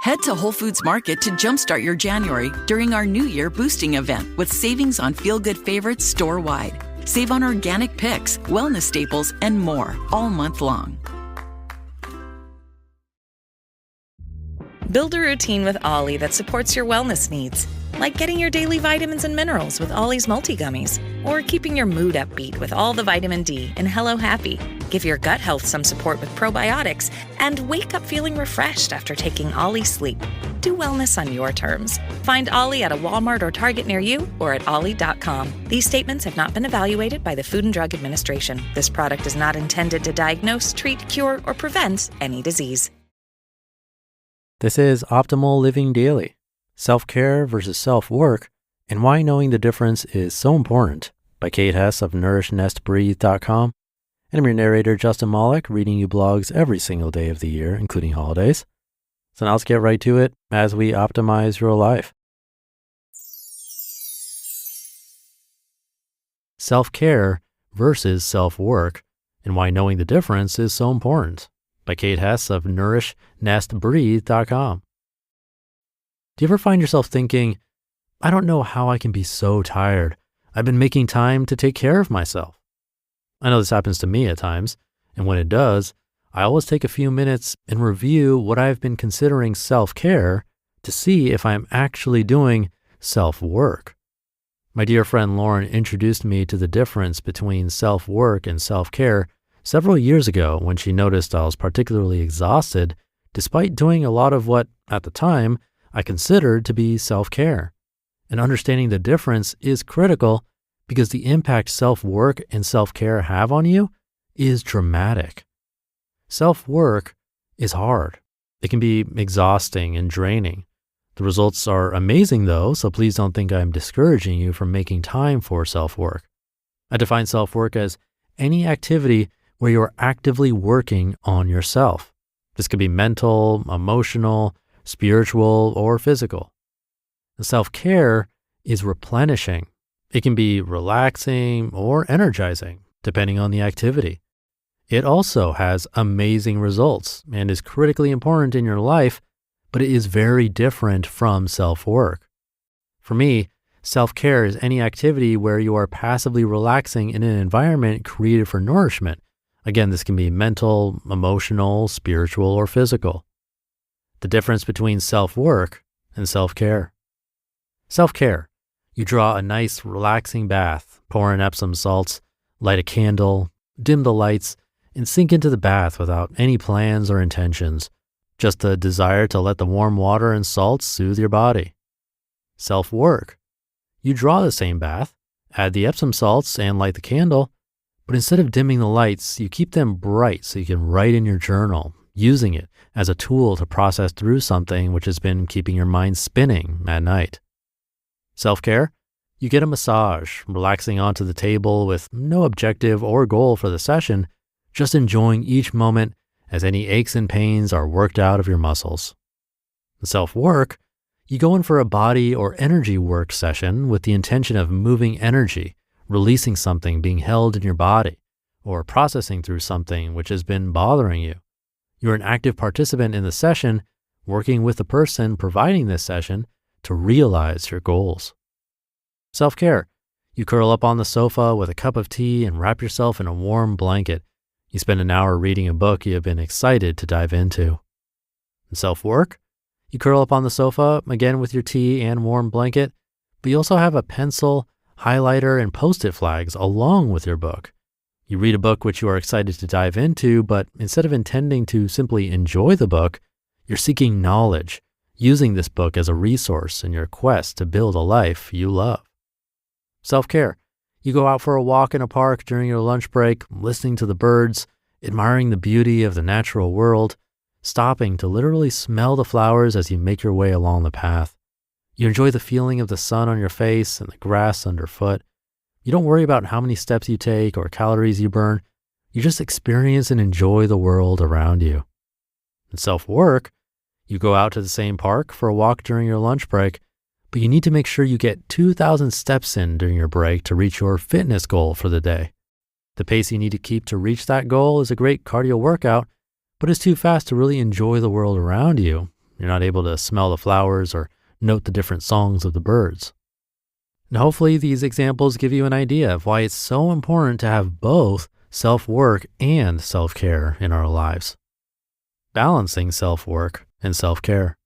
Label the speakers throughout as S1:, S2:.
S1: Head to Whole Foods Market to jumpstart your January during our New Year boosting event with savings on feel-good favorites store-wide. Save on organic picks, wellness staples, and more all month long.
S2: Build a routine with Ollie that supports your wellness needs, like getting your daily vitamins and minerals with Ollie's multi-gummies, or keeping your mood upbeat with all the vitamin D in Hello Happy. Give your gut health some support with probiotics, and wake up feeling refreshed after taking Ollie Sleep. Do wellness on your terms. Find Ollie at a Walmart or Target near you or at ollie.com. These statements have not been evaluated by the Food and Drug Administration. This product is not intended to diagnose, treat, cure, or prevent any disease.
S3: This is Optimal Living Daily, Self-Care versus Self-Work, and Why Knowing the Difference is So Important by Kate Hesse of NourishNestBreathe.com. And I'm your narrator, Justin Malik, reading you blogs every single day of the year, including holidays. So now let's get right to it as we optimize your life. Self-Care versus Self-Work, and Why Knowing the Difference is So Important by Kate Hesse of NourishNestBreathe.com. Do you ever find yourself thinking, I don't know how I can be so tired. I've been making time to take care of myself. I know this happens to me at times, and when it does, I always take a few minutes and review what I've been considering self-care to see if I'm actually doing self-work. My dear friend Lauren introduced me to the difference between self-work and self-care several years ago when she noticed I was particularly exhausted despite doing a lot of what, at the time, I considered to be self-care. And understanding the difference is critical because the impact self-work and self-care have on you is dramatic. Self-work is hard. It can be exhausting and draining. The results are amazing though, so please don't think I'm discouraging you from making time for self-work. I define self-work as any activity where you're actively working on yourself. This could be mental, emotional, spiritual, or physical. The self-care is replenishing. It can be relaxing or energizing, depending on the activity. It also has amazing results and is critically important in your life, but it is very different from self-work. For me, self-care is any activity where you are passively relaxing in an environment created for nourishment. Again, this can be mental, emotional, spiritual, or physical. The difference between self-work and self-care. Self-care. You draw a nice, relaxing bath, pour in Epsom salts, light a candle, dim the lights, and sink into the bath without any plans or intentions, just the desire to let the warm water and salts soothe your body. Self-work. You draw the same bath, add the Epsom salts, and light the candle, but instead of dimming the lights, you keep them bright so you can write in your journal, using it as a tool to process through something which has been keeping your mind spinning at night. Self-care, you get a massage, relaxing onto the table with no objective or goal for the session, just enjoying each moment as any aches and pains are worked out of your muscles. Self-work, you go in for a body or energy work session with the intention of moving energy, releasing something being held in your body, or processing through something which has been bothering you. You're an active participant in the session, working with the person providing this session to realize your goals. Self-care. You curl up on the sofa with a cup of tea and wrap yourself in a warm blanket. You spend an hour reading a book you have been excited to dive into. And self-work. You curl up on the sofa, again with your tea and warm blanket, but you also have a pencil, highlighter, and Post-it flags along with your book. You read a book which you are excited to dive into, but instead of intending to simply enjoy the book, you're seeking knowledge, using this book as a resource in your quest to build a life you love. Self-care. You go out for a walk in a park during your lunch break, listening to the birds, admiring the beauty of the natural world, stopping to literally smell the flowers as you make your way along the path. You enjoy the feeling of the sun on your face and the grass underfoot. You don't worry about how many steps you take or calories you burn. You just experience and enjoy the world around you. In self-work, you go out to the same park for a walk during your lunch break, but you need to make sure you get 2,000 steps in during your break to reach your fitness goal for the day. The pace you need to keep to reach that goal is a great cardio workout, but it's too fast to really enjoy the world around you, You're not able to smell the flowers or note the different songs of the birds. And hopefully these examples give you an idea of why it's so important to have both self-work and self-care in our lives. Balancing self-work and self-care.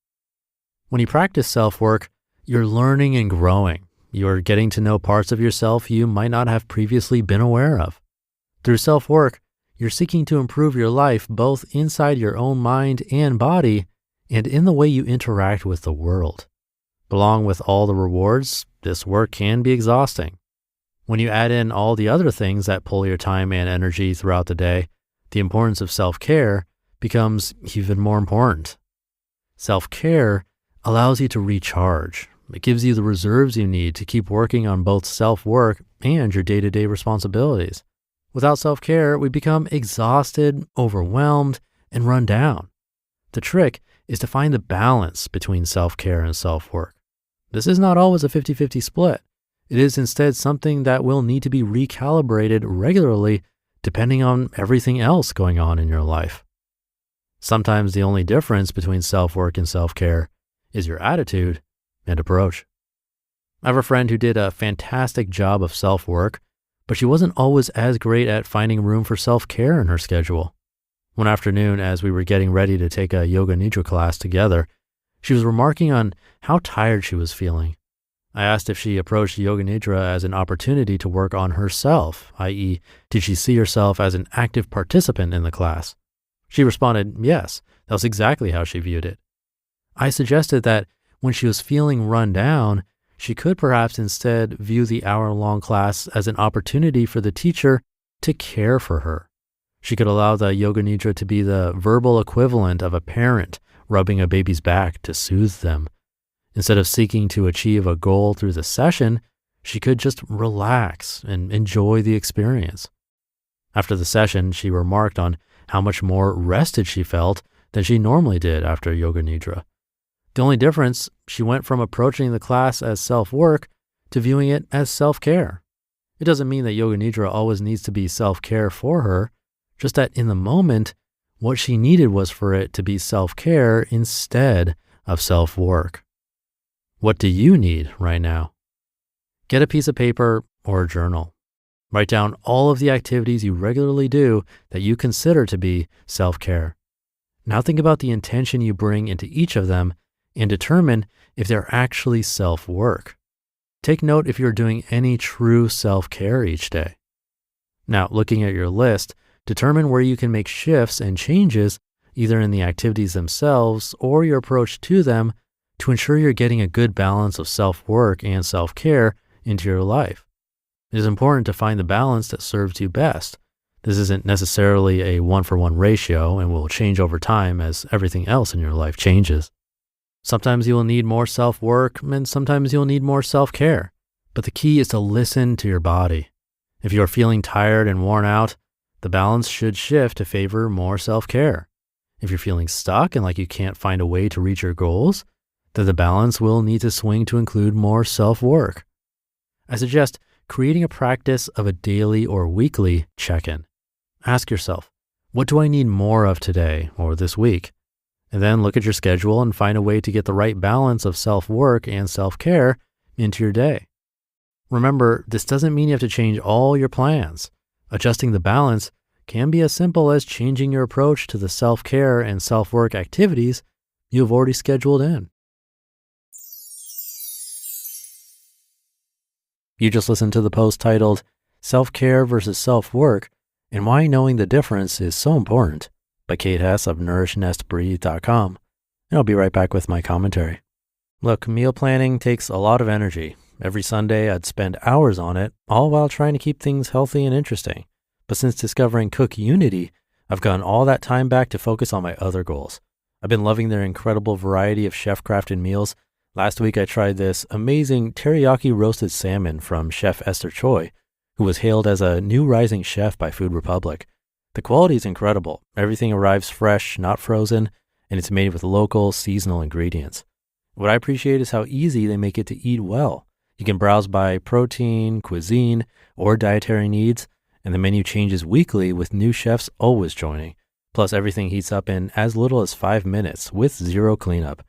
S3: When you practice self-work, you're learning and growing. You're getting to know parts of yourself you might not have previously been aware of. Through self-work, you're seeking to improve your life both inside your own mind and body and in the way you interact with the world. Along with all the rewards, this work can be exhausting. When you add in all the other things that pull your time and energy throughout the day, the importance of self-care becomes even more important. Self-care allows you to recharge. It gives you the reserves you need to keep working on both self-work and your day-to-day responsibilities. Without self-care, we become exhausted, overwhelmed, and run down. The trick is to find the balance between self-care and self-work. This is not always a 50-50 split. It is instead something that will need to be recalibrated regularly depending on everything else going on in your life. Sometimes the only difference between self-work and self-care is your attitude and approach. I have a friend who did a fantastic job of self-work, but she wasn't always as great at finding room for self-care in her schedule. One afternoon, as we were getting ready to take a yoga nidra class together, she was remarking on how tired she was feeling. I asked if she approached yoga nidra as an opportunity to work on herself, i.e., did she see herself as an active participant in the class? She responded, yes, that was exactly how she viewed it. I suggested that when she was feeling run down, she could perhaps instead view the hour-long class as an opportunity for the teacher to care for her. She could allow the yoga nidra to be the verbal equivalent of a parent rubbing a baby's back to soothe them. Instead of seeking to achieve a goal through the session, she could just relax and enjoy the experience. After the session, she remarked on how much more rested she felt than she normally did after yoga nidra. The only difference, she went from approaching the class as self-work to viewing it as self-care. It doesn't mean that yoga nidra always needs to be self-care for her, just that in the moment, what she needed was for it to be self-care instead of self-work. What do you need right now? Get a piece of paper or a journal. Write down all of the activities you regularly do that you consider to be self-care. Now think about the intention you bring into each of them and determine if they're actually self-work. Take note if you're doing any true self-care each day. Now, looking at your list, determine where you can make shifts and changes either in the activities themselves or your approach to them to ensure you're getting a good balance of self-work and self-care into your life. It is important to find the balance that serves you best. This isn't necessarily a one-for-one ratio and will change over time as everything else in your life changes. Sometimes you will need more self-work and sometimes you'll need more self-care. But the key is to listen to your body. If you are feeling tired and worn out, the balance should shift to favor more self-care. If you're feeling stuck and like you can't find a way to reach your goals, then the balance will need to swing to include more self-work. I suggest creating a practice of a daily or weekly check-in. Ask yourself, what do I need more of today or this week? And then look at your schedule and find a way to get the right balance of self-work and self-care into your day. Remember, this doesn't mean you have to change all your plans. Adjusting the balance can be as simple as changing your approach to the self-care and self-work activities you have already scheduled in. You just listened to the post titled Self-Care versus Self-Work and Why Knowing the Difference is So Important by Kate Hesse of NourishNestBreathe.com. And I'll be right back with my commentary. Look, meal planning takes a lot of energy. Every Sunday, I'd spend hours on it, all while trying to keep things healthy and interesting. But since discovering Cook Unity, I've gotten all that time back to focus on my other goals. I've been loving their incredible variety of chef-crafted meals. Last week, I tried this amazing teriyaki roasted salmon from Chef Esther Choi, who was hailed as a new rising chef by Food Republic. The quality is incredible. Everything arrives fresh, not frozen, and it's made with local, seasonal ingredients. What I appreciate is how easy they make it to eat well. You can browse by protein, cuisine, or dietary needs, and the menu changes weekly with new chefs always joining. Plus, everything heats up in as little as 5 minutes with zero cleanup.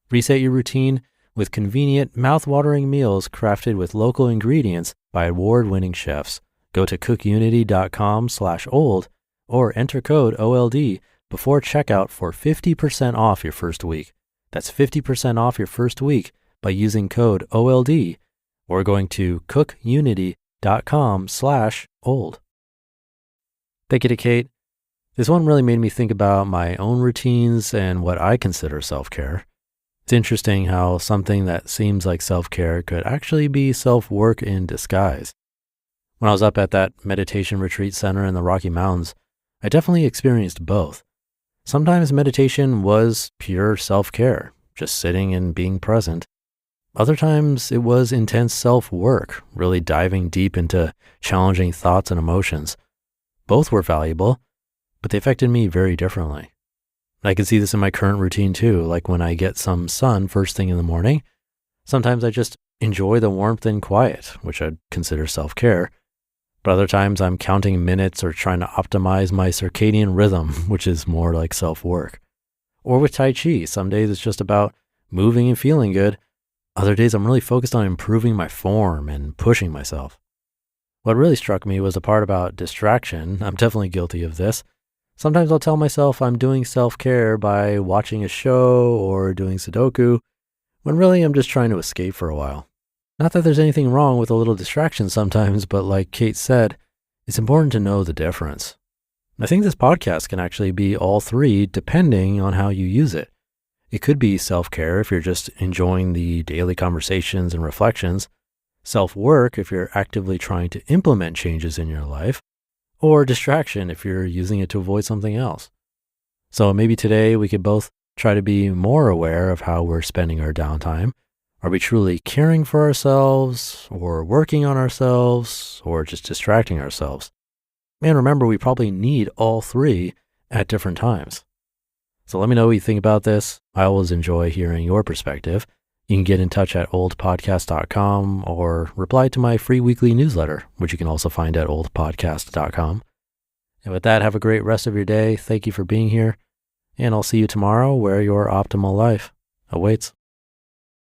S3: Reset your routine with convenient, mouth-watering meals crafted with local ingredients by award-winning chefs. Go to cookunity.com/old or enter code OLD before checkout for 50% off your first week. That's 50% off your first week by using code OLD or going to cookunity.com/old. Thank you to Kate. This one really made me think about my own routines and what I consider self-care. It's interesting how something that seems like self-care could actually be self-work in disguise. When I was up at that meditation retreat center in the Rocky Mountains, I definitely experienced both. Sometimes meditation was pure self-care, just sitting and being present. Other times it was intense self-work, really diving deep into challenging thoughts and emotions. Both were valuable, but they affected me very differently. I can see this in my current routine too, like when I get some sun first thing in the morning. Sometimes I just enjoy the warmth and quiet, which I'd consider self-care. But other times I'm counting minutes or trying to optimize my circadian rhythm, which is more like self-work. Or with Tai Chi, some days it's just about moving and feeling good. Other days I'm really focused on improving my form and pushing myself. What really struck me was the part about distraction. I'm definitely guilty of this. Sometimes I'll tell myself I'm doing self-care by watching a show or doing Sudoku, when really I'm just trying to escape for a while. Not that there's anything wrong with a little distraction sometimes, but like Kate said, it's important to know the difference. I think this podcast can actually be all three depending on how you use it. It could be self-care if you're just enjoying the daily conversations and reflections, self-work if you're actively trying to implement changes in your life, or distraction if you're using it to avoid something else. So maybe today we could both try to be more aware of how we're spending our downtime. Are we truly caring for ourselves or working on ourselves or just distracting ourselves? And remember, we probably need all three at different times. So let me know what you think about this. I always enjoy hearing your perspective. You can get in touch at oldpodcast.com or reply to my free weekly newsletter, which you can also find at oldpodcast.com. And with that, have a great rest of your day. Thank you for being here. And I'll see you tomorrow where your optimal life awaits.